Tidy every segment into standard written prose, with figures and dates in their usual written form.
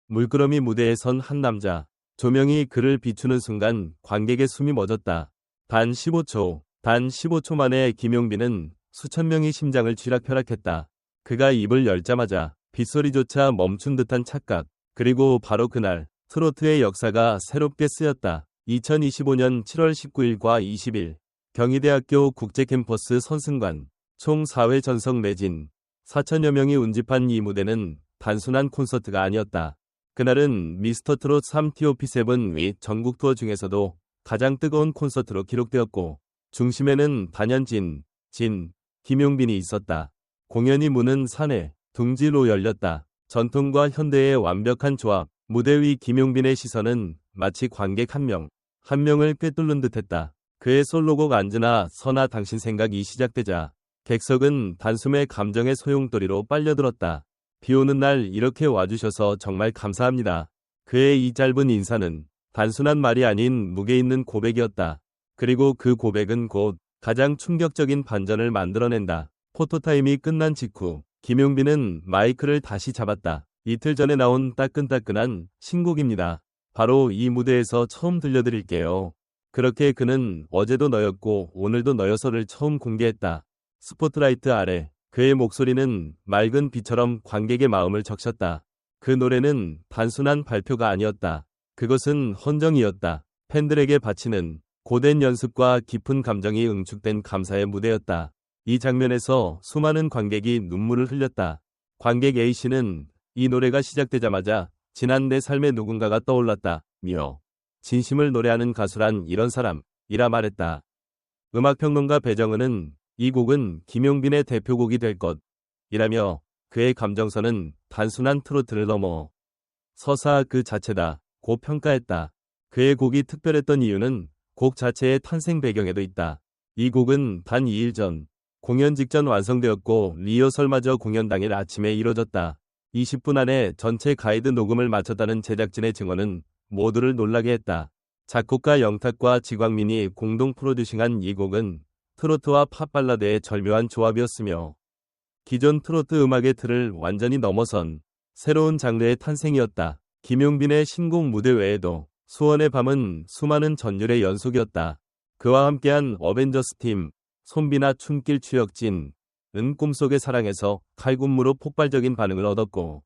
물끄러미 무대에 선 한 남자. 조명이 그를 비추는 순간 관객의 숨이 멎었다. 단 15초 만에 김용빈은 수천 명이 심장을 쥐락펴락했다. 그가 입을 열자마자 빗소리조차 멈춘 듯한 착각. 그리고 바로 그날 트로트의 역사가 새롭게 쓰였다. 2025년 7월 19일과 20일 경희대학교 국제캠퍼스 선승관 총 4회 전석 매진 4천여 명이 운집한 이 무대는 단순한 콘서트가 아니었다. 그날은 미스터트롯 3 TOP7 및 전국 투어 중에서도 가장 뜨거운 콘서트로 기록되었고 중심에는 단연진, 김용빈이 있었다. 공연이 무는 산해, 둥지로 열렸다. 전통과 현대의 완벽한 조합, 무대 위 김용빈의 시선은 마치 관객 한 명을 꿰뚫는 듯했다. 그의 솔로곡 안즈나 서나 당신 생각이 시작되자 객석은 단숨에 감정의 소용돌이로 빨려들었다. 비오는 날 이렇게 와주셔서 정말 감사합니다. 그의 이 짧은 인사는 단순한 말이 아닌 무게 있는 고백이었다. 그리고 그 고백은 곧 가장 충격적인 반전을 만들어낸다. 포토타임이 끝난 직후 김용빈은 마이크를 다시 잡았다. 이틀 전에 나온 따끈따끈한 신곡입니다. 바로 이 무대에서 처음 들려드릴게요. 그렇게 그는 어제도 너였고 오늘도 너여서를 처음 공개했다. 스포트라이트 아래 그의 목소리는 맑은 비처럼 관객의 마음을 적셨다. 그 노래는 단순한 발표가 아니었다. 그것은 헌정이었다. 팬들에게 바치는 고된 연습과 깊은 감정이 응축된 감사의 무대였다. 이 장면에서 수많은 관객이 눈물을 흘렸다. 관객 A씨는 이 노래가 시작되자마자 지난 내 삶의 누군가가 떠올랐다. 진심을 노래하는 가수란 이런 사람이라 말했다. 음악평론가 배정은은 이 곡은 김용빈의 대표곡이 될 것이라며 그의 감정선은 단순한 트로트를 넘어 서사 그 자체다 고 평가했다. 그의 곡이 특별했던 이유는 곡 자체의 탄생 배경에도 있다. 이 곡은 단 2일 전 공연 직전 완성되었고 리허설마저 공연 당일 아침에 이뤄졌다. 20분 안에 전체 가이드 녹음을 마쳤다는 제작진의 증언은 모두를 놀라게 했다. 작곡가 영탁과 지광민이 공동 프로듀싱한 이 곡은 트로트와 팝발라드의 절묘한 조합이었으며 기존 트로트 음악의 틀을 완전히 넘어선 새로운 장르의 탄생이었다. 김용빈의 신곡 무대 외에도 수원의 밤은 수많은 전율의 연속이었다. 그와 함께한 어벤져스 팀, 손비나 춤길 추혁진, 은 꿈속의 사랑에서 칼군무로 폭발적인 반응을 얻었고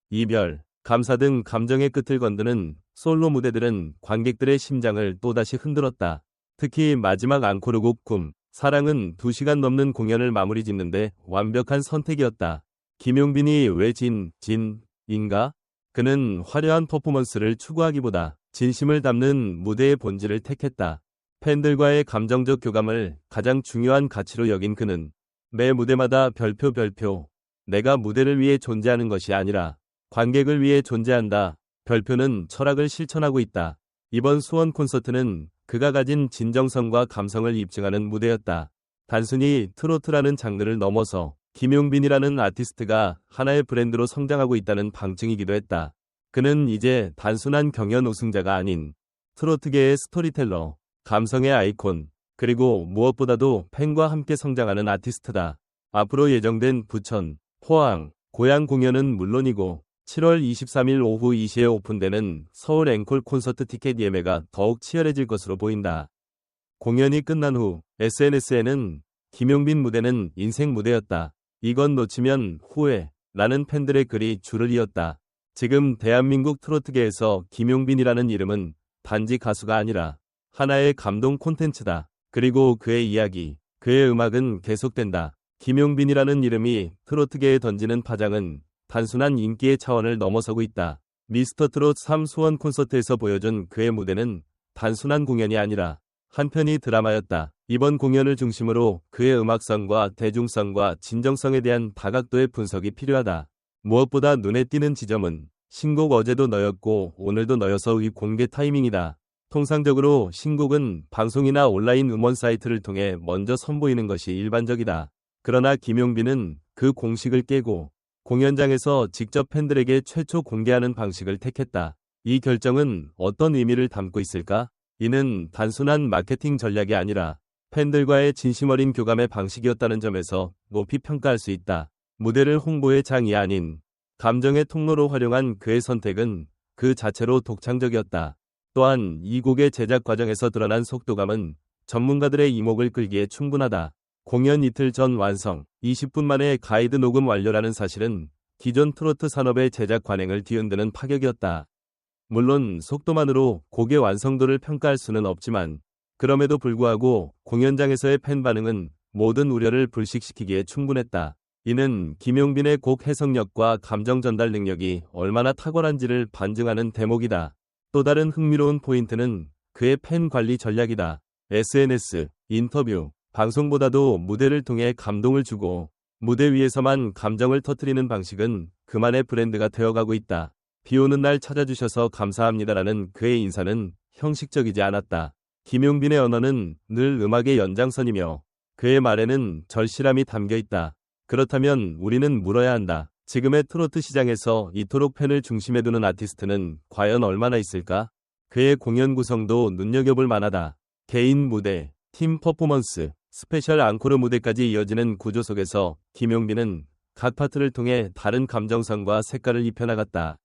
이별, 감사 등 감정의 끝을 건드는 솔로 무대들은 관객들의 심장을 또다시 흔들었다. 특히 마지막 앙코르곡 사랑은 2시간 넘는 공연을 마무리 짓는데 완벽한 선택이었다. 김용빈이 왜 진인가? 그는 화려한 퍼포먼스를 추구하기보다 진심을 담는 무대의 본질을 택했다. 팬들과의 감정적 교감을 가장 중요한 가치로 여긴 그는 매 무대마다 별표 내가 무대를 위해 존재하는 것이 아니라 관객을 위해 존재한다. 별표는 철학을 실천하고 있다. 이번 수원 콘서트는 그가 가진 진정성과 감성을 입증하는 무대였다. 단순히 트로트라는 장르를 넘어서 김용빈이라는 아티스트가 하나의 브랜드로 성장하고 있다는 방증이기도 했다. 그는 이제 단순한 경연 우승자가 아닌 트로트계의 스토리텔러, 감성의 아이콘, 그리고 무엇보다도 팬과 함께 성장하는 아티스트다. 앞으로 예정된 부천, 포항, 고양 공연은 물론이고 7월 23일 오후 2시에 오픈되는 서울 앵콜 콘서트 티켓 예매가 더욱 치열해질 것으로 보인다. 공연이 끝난 후 SNS에는 김용빈 무대는 인생 무대였다. 이건 놓치면 후회. 라는 팬들의 글이 줄을 이었다. 지금 대한민국 트로트계에서 김용빈이라는 이름은 단지 가수가 아니라 하나의 감동 콘텐츠다. 그리고 그의 이야기, 그의 음악은 계속된다. 김용빈이라는 이름이 트로트계에 던지는 파장은 단순한 인기의 차원을 넘어서고 있다. 미스터트롯 3 수원 콘서트에서 보여준 그의 무대는 단순한 공연이 아니라 한편의 드라마였다. 이번 공연을 중심으로 그의 음악성과 대중성과 진정성에 대한 다각도의 분석이 필요하다. 무엇보다 눈에 띄는 지점은 신곡 어제도 너였고 오늘도 너여서의 공개 타이밍이다. 통상적으로 신곡은 방송이나 온라인 음원 사이트를 통해 먼저 선보이는 것이 일반적이다. 그러나 김용빈은 그 공식을 깨고 공연장에서 직접 팬들에게 최초 공개하는 방식을 택했다. 이 결정은 어떤 의미를 담고 있을까? 이는 단순한 마케팅 전략이 아니라 팬들과의 진심 어린 교감의 방식이었다는 점에서 높이 평가할 수 있다. 무대를 홍보의 장이 아닌 감정의 통로로 활용한 그의 선택은 그 자체로 독창적이었다. 또한 이 곡의 제작 과정에서 드러난 속도감은 전문가들의 이목을 끌기에 충분하다. 공연 이틀 전 완성, 20분 만에 가이드 녹음 완료라는 사실은 기존 트로트 산업의 제작 관행을 뒤흔드는 파격이었다. 물론 속도만으로 곡의 완성도를 평가할 수는 없지만 그럼에도 불구하고 공연장에서의 팬 반응은 모든 우려를 불식시키기에 충분했다. 이는 김용빈의 곡 해석력과 감정 전달 능력이 얼마나 탁월한지를 반증하는 대목이다. 또 다른 흥미로운 포인트는 그의 팬 관리 전략이다. SNS, 인터뷰, 방송보다도 무대를 통해 감동을 주고 무대 위에서만 감정을 터뜨리는 방식은 그만의 브랜드가 되어가고 있다. 비 오는 날 찾아주셔서 감사합니다라는 그의 인사는 형식적이지 않았다. 김용빈의 언어는 늘 음악의 연장선이며 그의 말에는 절실함이 담겨 있다. 그렇다면 우리는 물어야 한다. 지금의 트로트 시장에서 이토록 팬을 중심에 두는 아티스트는 과연 얼마나 있을까? 그의 공연 구성도 눈여겨볼 만하다. 개인 무대, 팀 퍼포먼스, 스페셜 앙코르 무대까지 이어지는 구조 속에서 김용빈은 각 파트를 통해 다른 감정선과 색깔을 입혀나갔다.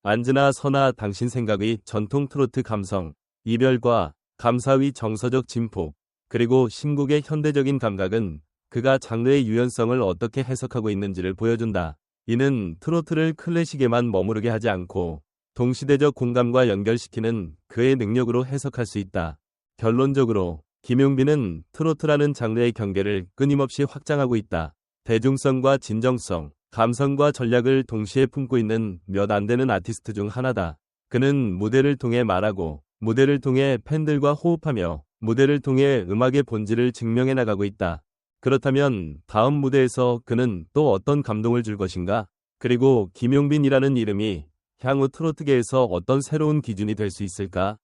안즈나 선아 당신 생각의 전통 트로트 감성, 이별과 감사의 정서적 진폭, 그리고 신곡의 현대적인 감각은 그가 장르의 유연성을 어떻게 해석하고 있는지를 보여준다. 이는 트로트를 클래식에만 머무르게 하지 않고 동시대적 공감과 연결시키는 그의 능력으로 해석할 수 있다. 결론적으로 김용빈은 트로트라는 장르의 경계를 끊임없이 확장하고 있다. 대중성과 진정성, 감성과 전략을 동시에 품고 있는 몇 안 되는 아티스트 중 하나다. 그는 무대를 통해 말하고 무대를 통해 팬들과 호흡하며 무대를 통해 음악의 본질을 증명해 나가고 있다. 그렇다면 다음 무대에서 그는 또 어떤 감동을 줄 것인가? 그리고 김용빈이라는 이름이 향후 트로트계에서 어떤 새로운 기준이 될 수 있을까?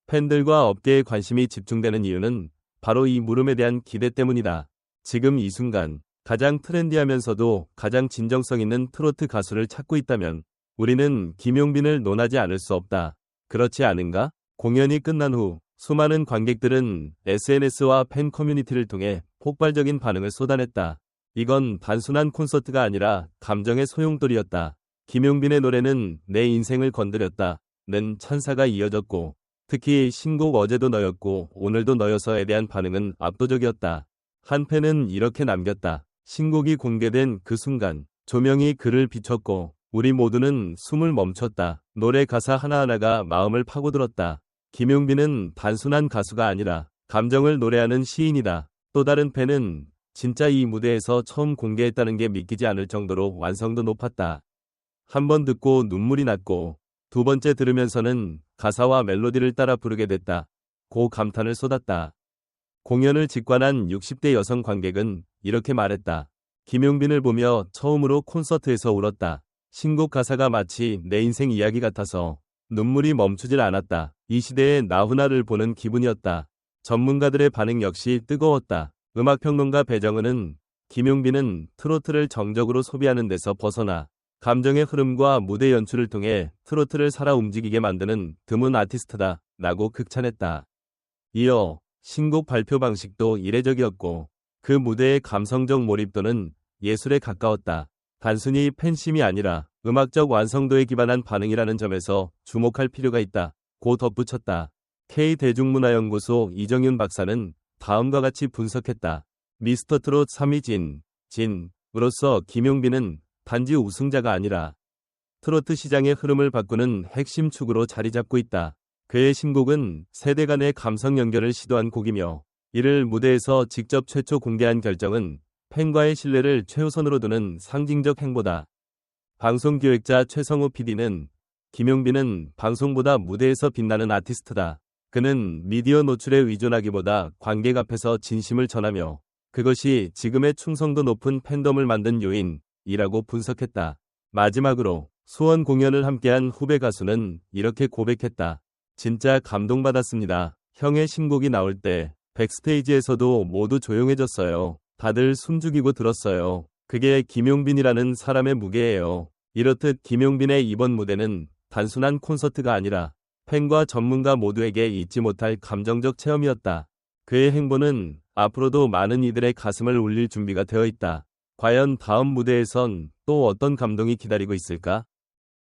팬들과 업계의 관심이 집중되는 이유는 바로 이 물음에 대한 기대 때문이다. 지금 이 순간 가장 트렌디하면서도 가장 진정성 있는 트로트 가수를 찾고 있다면 우리는 김용빈을 논하지 않을 수 없다. 그렇지 않은가? 공연이 끝난 후 수많은 관객들은 SNS와 팬 커뮤니티를 통해 폭발적인 반응을 쏟아냈다. 이건 단순한 콘서트가 아니라 감정의 소용돌이였다. 김용빈의 노래는 내 인생을 건드렸다. 는 찬사가 이어졌고 특히 신곡 어제도 너였고 오늘도 너여서에 대한 반응은 압도적이었다. 한 팬은 이렇게 남겼다. 신곡이 공개된 그 순간 조명이 그를 비췄고 우리 모두는 숨을 멈췄다. 노래 가사 하나하나가 마음을 파고들었다. 김용빈은 단순한 가수가 아니라 감정을 노래하는 시인이다. 또 다른 팬은 진짜 이 무대에서 처음 공개했다는 게 믿기지 않을 정도로 완성도 높았다. 한 번 듣고 눈물이 났고 두 번째 들으면서는 가사와 멜로디를 따라 부르게 됐다. 고 감탄을 쏟았다. 공연을 직관한 60대 여성 관객은 이렇게 말했다. 김용빈을 보며 처음으로 콘서트에서 울었다. 신곡 가사가 마치 내 인생 이야기 같아서 눈물이 멈추질 않았다. 이 시대의 나훈아를 보는 기분이었다. 전문가들의 반응 역시 뜨거웠다. 음악평론가 배정은은 김용빈은 트로트를 정적으로 소비하는 데서 벗어나 감정의 흐름과 무대 연출을 통해 트로트를 살아 움직이게 만드는 드문 아티스트다 라고 극찬했다. 이어 신곡 발표 방식도 이례적이었고 그 무대의 감성적 몰입도는 예술에 가까웠다. 단순히 팬심이 아니라 음악적 완성도에 기반한 반응이라는 점에서 주목할 필요가 있다. 고 덧붙였다. K대중문화연구소 이정윤 박사는 다음과 같이 분석했다. 미스터트롯 3위 진으로서 김용빈은 단지 우승자가 아니라 트로트 시장의 흐름을 바꾸는 핵심 축으로 자리 잡고 있다. 그의 신곡은 세대 간의 감성 연결을 시도한 곡이며 이를 무대에서 직접 최초 공개한 결정은 팬과의 신뢰를 최우선으로 두는 상징적 행보다. 방송기획자 최성우 PD는 김용빈은 방송보다 무대에서 빛나는 아티스트다. 그는 미디어 노출에 의존하기보다 관객 앞에서 진심을 전하며 그것이 지금의 충성도 높은 팬덤을 만든 요인이라고 분석했다. 마지막으로 수원 공연을 함께한 후배 가수는 이렇게 고백했다. 진짜 감동받았습니다. 형의 신곡이 나올 때 백스테이지에서도 모두 조용해졌어요. 다들 숨죽이고 들었어요. 그게 김용빈이라는 사람의 무게예요. 이렇듯 김용빈의 이번 무대는 단순한 콘서트가 아니라 팬과 전문가 모두에게 잊지 못할 감정적 체험이었다. 그의 행보는 앞으로도 많은 이들의 가슴을 울릴 준비가 되어 있다. 과연 다음 무대에선 또 어떤 감동이 기다리고 있을까?